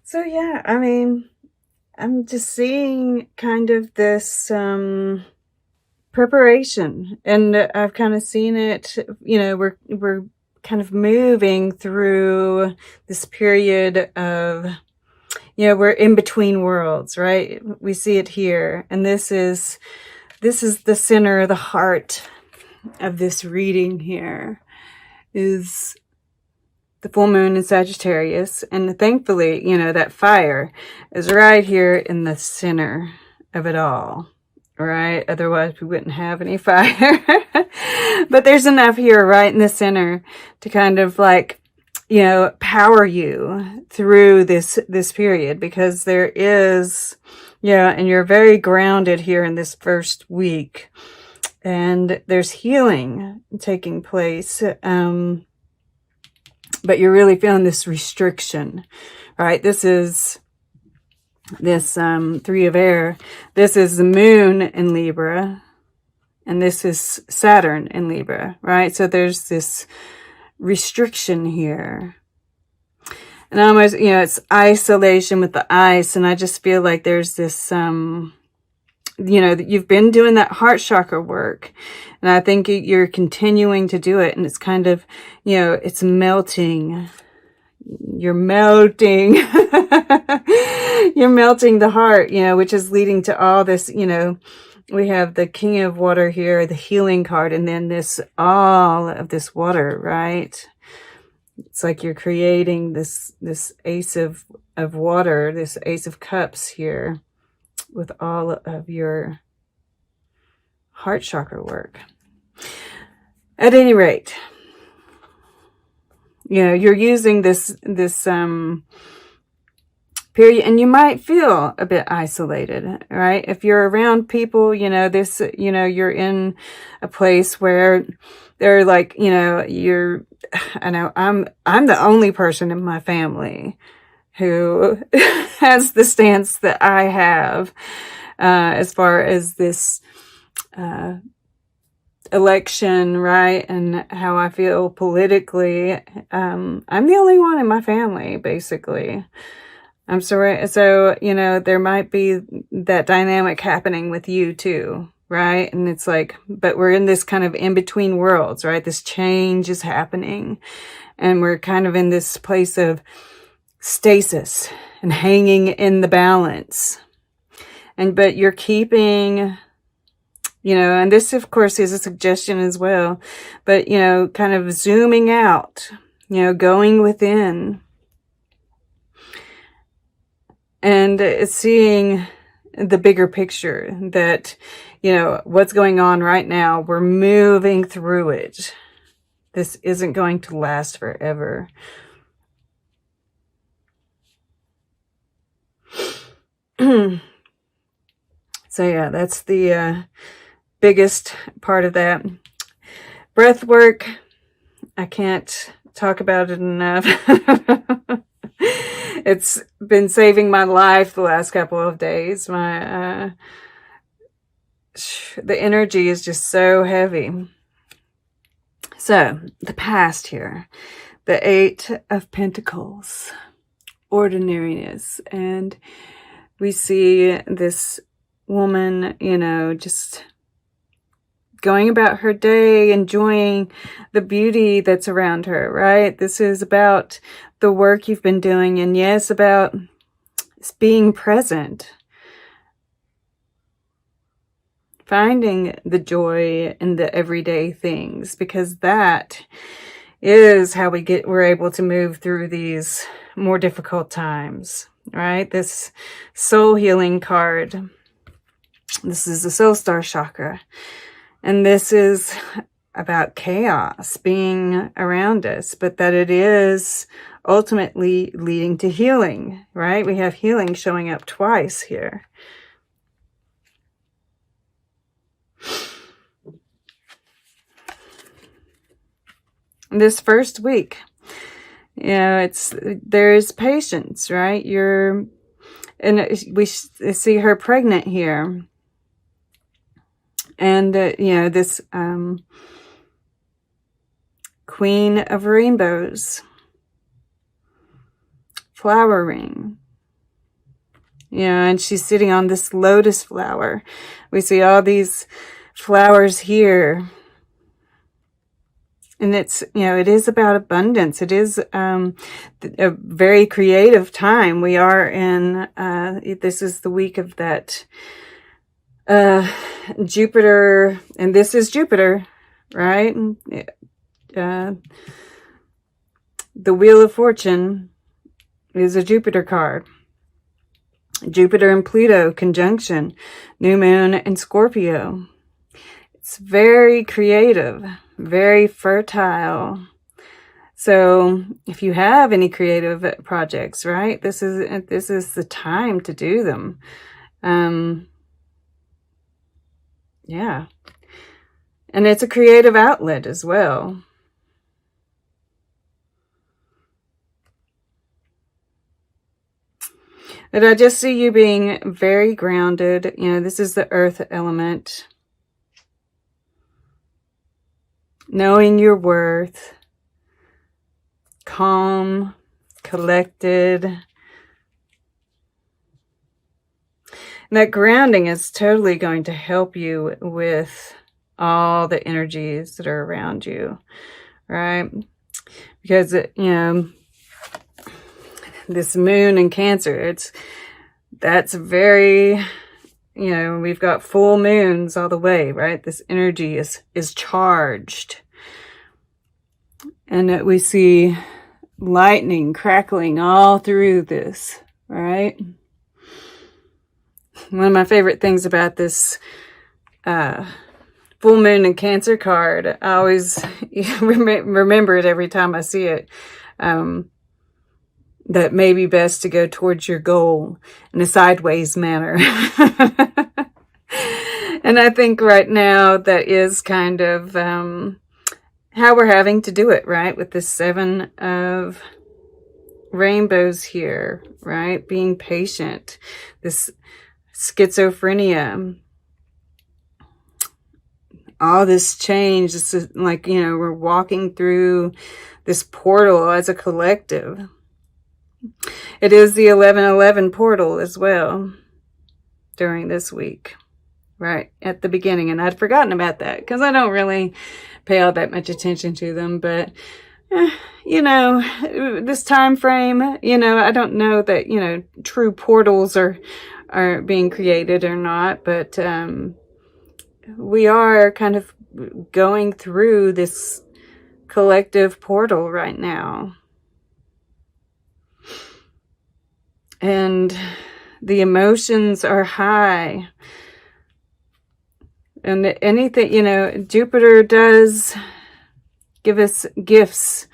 So yeah, I mean, I'm just seeing kind of this preparation, and I've kind of seen it. We're kind of moving through this period of, we're in between worlds, right? We see it here, and this is the center, the heart of this reading here is the full moon in Sagittarius. And thankfully, that fire is right here in the center of it all, right? Otherwise, we wouldn't have any fire. But there's enough here right in the center to kind of like, power you through this period, because there is, and you're very grounded here in this first week. And there's healing taking place. But you're really feeling this restriction, right? This is this three of air. This is the moon in Libra, and this is Saturn in Libra, right? So there's this restriction here. And almost, it's isolation with the ice. And I just feel like there's this, that you've been doing that heart chakra work. And I think you're continuing to do it. And it's kind of, it's melting. You're melting. You're melting the heart, which is leading to all this, we have the King of Water here, the healing card, and then all of this water, right? It's like you're creating this ace of water, this ace of cups here with all of your heart chakra work. At any rate, you're using this period, and you might feel a bit isolated, right? If you're around people, you're in a place where they're like, I know I'm the only person in my family who has the stance that I have, as far as this, election, right? And how I feel politically. I'm the only one in my family, basically. I'm sorry. So, there might be that dynamic happening with you too, right? And it's like, but we're in this kind of in-between worlds, right? This change is happening, and we're kind of in this place of stasis and hanging in the balance. But you're keeping, and this of course is a suggestion as well, but, kind of zooming out, going within, and seeing the bigger picture that, what's going on right now, we're moving through it. This isn't going to last forever. So yeah, that's the biggest part of that. Breath work, I can't talk about it enough. It's been saving my life the last couple of days. The energy is just so heavy. So the past here, the Eight of Pentacles, ordinariness, and we see this woman, just going about her day, enjoying the beauty that's around her, right? This is about the work you've been doing, and yes, about being present, finding the joy in the everyday things, because that is how we're able to move through these more difficult times, right? This soul healing card, this is the soul star chakra, and this is about chaos being around us, but that it is ultimately leading to healing, right? We have healing showing up twice here. This first week, there's patience, right? And we see her pregnant here. And, this Queen of Rainbows, flowering, you know, and she's sitting on this lotus flower. We see all these flowers here. And it's, you know, it is about abundance. It is a very creative time. We are in, this is the week of that Jupiter, and this is Jupiter, right? The Wheel of Fortune is a Jupiter card. Jupiter and Pluto conjunction, new moon and Scorpio. It's very creative, very fertile. So if you have any creative projects, right, this is the time to do them. Yeah. And it's a creative outlet as well. But I just see you being very grounded. You know, this is the earth element. Knowing your worth. Calm, collected. And that grounding is totally going to help you with all the energies that are around you, right? Because, you know, this moon in Cancer, that's very, you know, we've got full moons all the way, right? This energy is charged. And that we see lightning crackling all through this, right? One of my favorite things about this full moon in Cancer card, I always remember it every time I see it. That may be best to go towards your goal in a sideways manner. And I think right now that is kind of how we're having to do it, right? With the 7 of rainbows here, right? Being patient, this schizophrenia, all this change. It's like, you know, we're walking through this portal as a collective. It is the 11:11 portal as well during this week, right at the beginning. And I'd forgotten about that because I don't really pay all that much attention to them. But, you know, this time frame, you know, I don't know that, you know, true portals are being created or not. But we are kind of going through this collective portal right now. And the emotions are high. And anything, you know, Jupiter does give us gifts.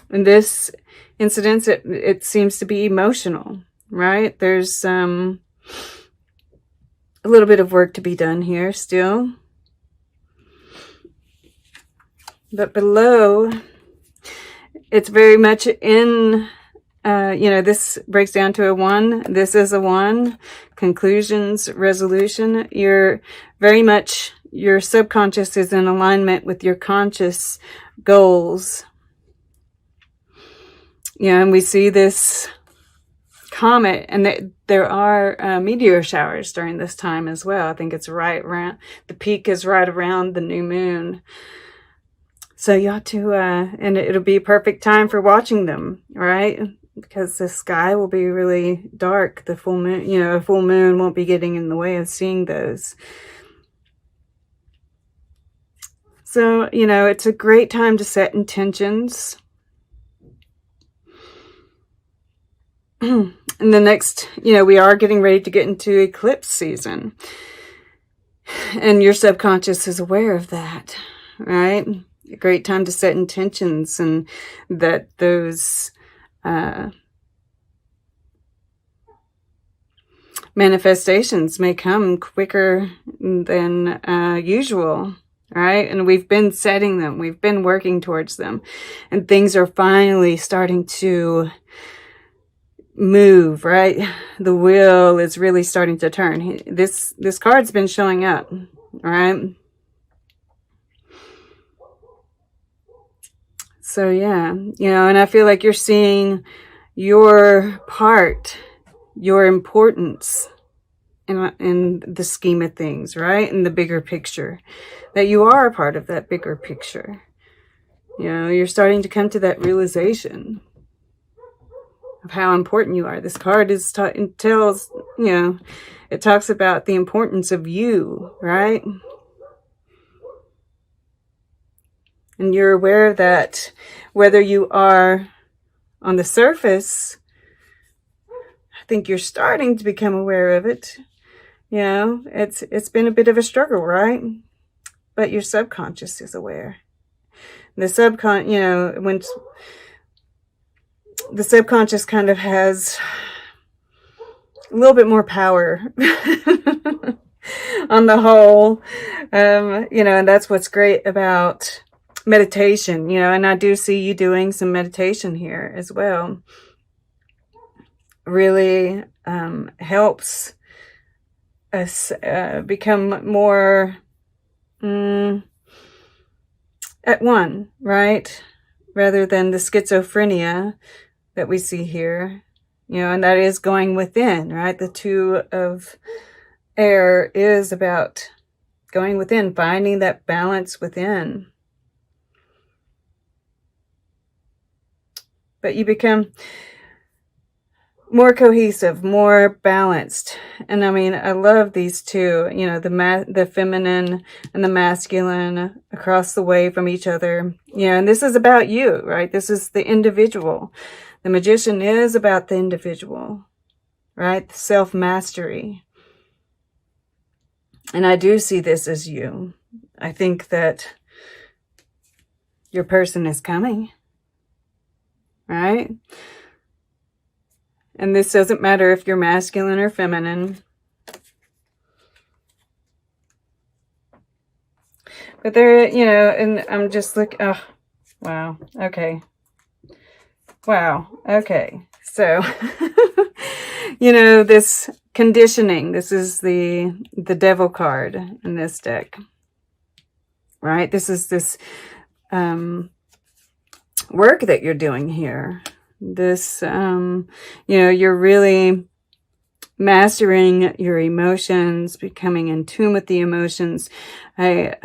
In this incident, it seems to be emotional, right? There's a little bit of work to be done here still. But below, it's very much in, you know, this breaks down to a 1. This is a 1. Conclusions, resolution. You're very much, your subconscious is in alignment with your conscious goals. Yeah, and we see this comet, and there are meteor showers during this time as well. I think it's right around, the peak is right around the new moon. So you ought to, and it'll be a perfect time for watching them, right? Because the sky will be really dark. The full moon, you know, a full moon won't be getting in the way of seeing those. So, you know, it's a great time to set intentions. And the next, you know, we are getting ready to get into eclipse season. And your subconscious is aware of that, right? A great time to set intentions, and that those manifestations may come quicker than usual, right? And we've been setting them, we've been working towards them, and things are finally starting to move, right? The wheel is really starting to turn. This card's been showing up, right? So yeah, you know, and I feel like you're seeing, your part, your importance in the scheme of things, right? In the bigger picture, that you are a part of that bigger picture. You know, you're starting to come to that realization of how important you are. This card tells, you know, it talks about the importance of you, right? And you're aware of that, whether you are on the surface. I think you're starting to become aware of it. You know, it's been a bit of a struggle, right? But your subconscious is aware. The you know, when the subconscious kind of has a little bit more power on the whole, you know, and that's what's great about meditation, you know, and I do see you doing some meditation here as well. Really helps us become more at one, right? Rather than the schizophrenia that we see here, you know, and that is going within, right? The two of air is about going within, finding that balance within. But you become more cohesive, more balanced. And I mean, I love these two, you know, the feminine and the masculine across the way from each other. You know, and this is about you, right? This is the individual. The Magician is about the individual, right? Self-mastery. And I do see this as you. I think that your person is coming, right? And this doesn't matter if you're masculine or feminine. But there, you know, and I'm just like, oh, wow. Okay. Wow. Okay. So, you know, this conditioning, this is the devil card in this deck, right? This is this work that you're doing here. This, you know, you're really mastering your emotions, becoming in tune with the emotions, a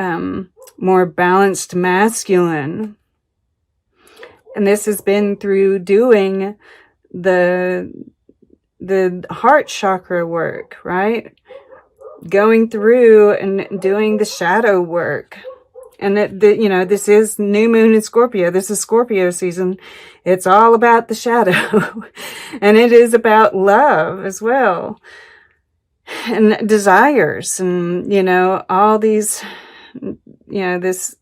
more balanced masculine. And this has been through doing the heart chakra work, right? Going through and doing the shadow work. And you know, this is new moon in Scorpio. This is Scorpio season. It's all about the shadow. And it is about love as well. And desires. And, you know, all these, you know, this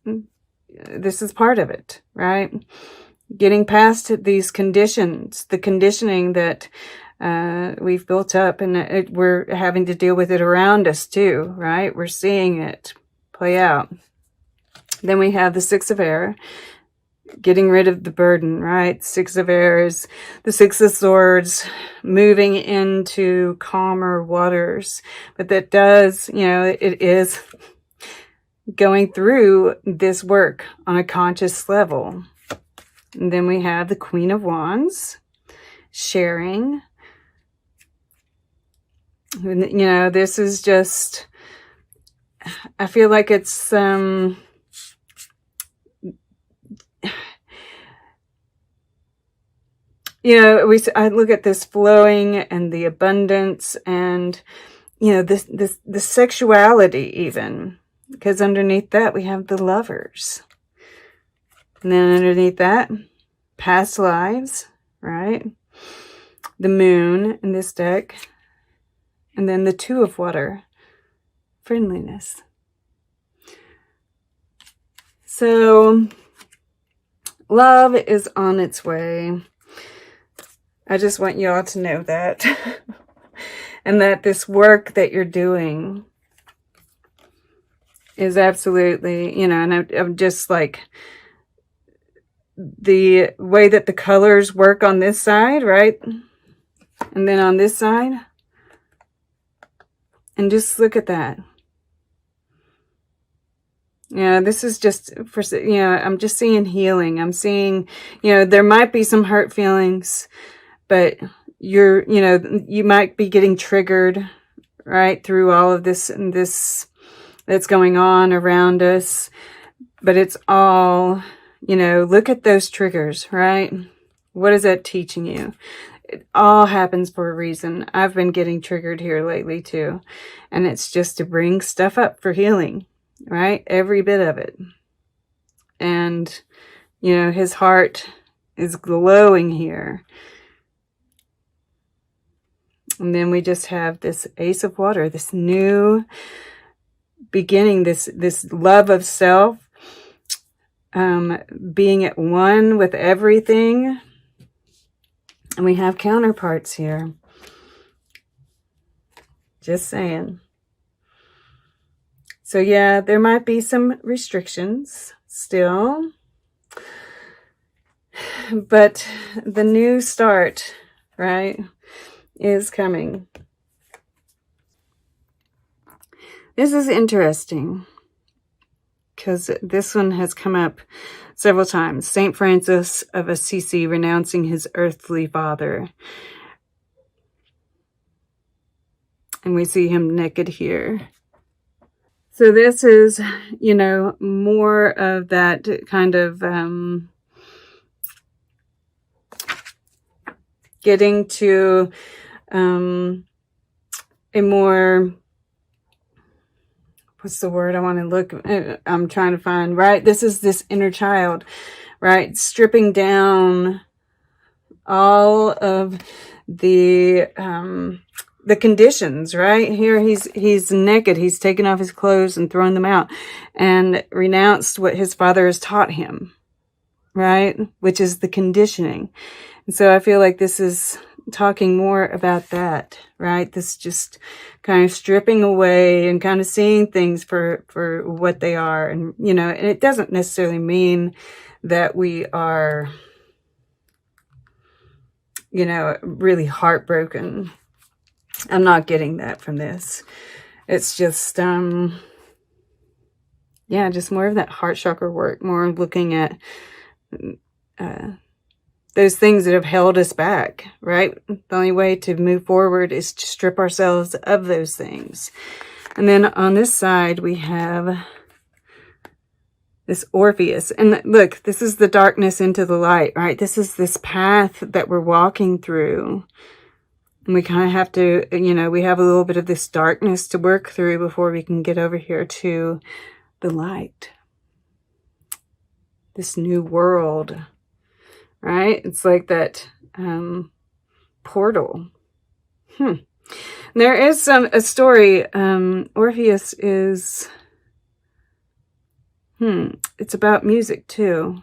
is part of it, right? Getting past these conditions, the conditioning that we've built up, and we're having to deal with it around us too, right? We're seeing it play out. Then we have the Six of Air, getting rid of the burden, right? Six of Air is the Six of Swords, moving into calmer waters. But that does, you know, it is going through this work on a conscious level. And then we have the Queen of Wands, sharing. You know, this is just, I feel like it's, you know, I look at this flowing and the abundance and, you know, the sexuality even, because underneath that we have the Lovers. And then underneath that, past lives, right? The Moon in this deck. And then the Two of Water, friendliness. So, love is on its way. I just want you all to know that. And that this work that you're doing is absolutely, you know, and I'm just like, the way that the colors work on this side, right? And then on this side. And just look at that. Yeah, this is just for, you know, I'm just seeing healing. I'm seeing, you know, there might be some hurt feelings, but you might be getting triggered, right, through all of this and this that's going on around us. But it's all, look at those triggers, right? What is that teaching you? It all happens for a reason. I've been getting triggered here lately too. And it's just to bring stuff up for healing, right? Every bit of it. And, his heart is glowing here. And then we just have this Ace of Water, this new beginning, this love of self, being at one with everything. And we have counterparts here. Just saying. So yeah, there might be some restrictions still. But the new start, right, is coming. This is interesting because this one has come up several times. Saint Francis of Assisi renouncing his earthly father. And we see him naked here. So this is, more of that kind of getting to a more, what's the word I want to look, I'm trying to find, right? This is this inner child, right? Stripping down all of the conditions, right? Here he's naked. He's taken off his clothes and thrown them out and renounced what his father has taught him, right? Which is the conditioning. And so I feel like this is talking more about that, right? This just kind of stripping away and kind of seeing things for what they are. And, and it doesn't necessarily mean that we are, really heartbroken. I'm not getting that from this. It's just, just more of that heart chakra work, more looking at those things that have held us back, right? The only way to move forward is to strip ourselves of those things. And then on this side, we have this Orpheus. And look, this is the darkness into the light, right? This is this path that we're walking through. And we kind of have to, we have a little bit of this darkness to work through before we can get over here to the light. This new world, right? It's like that portal. There is a story. Orpheus is, it's about music too.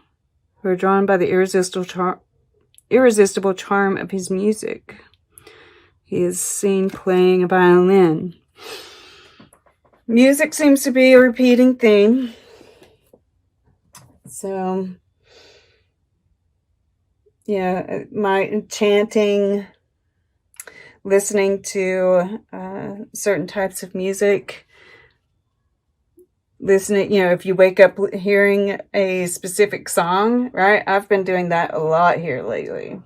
We're drawn by the irresistible charm of his music. He is seen playing a violin. Music seems to be a repeating theme. So, yeah, my chanting, listening to certain types of music, listening, if you wake up hearing a specific song, right? I've been doing that a lot here lately.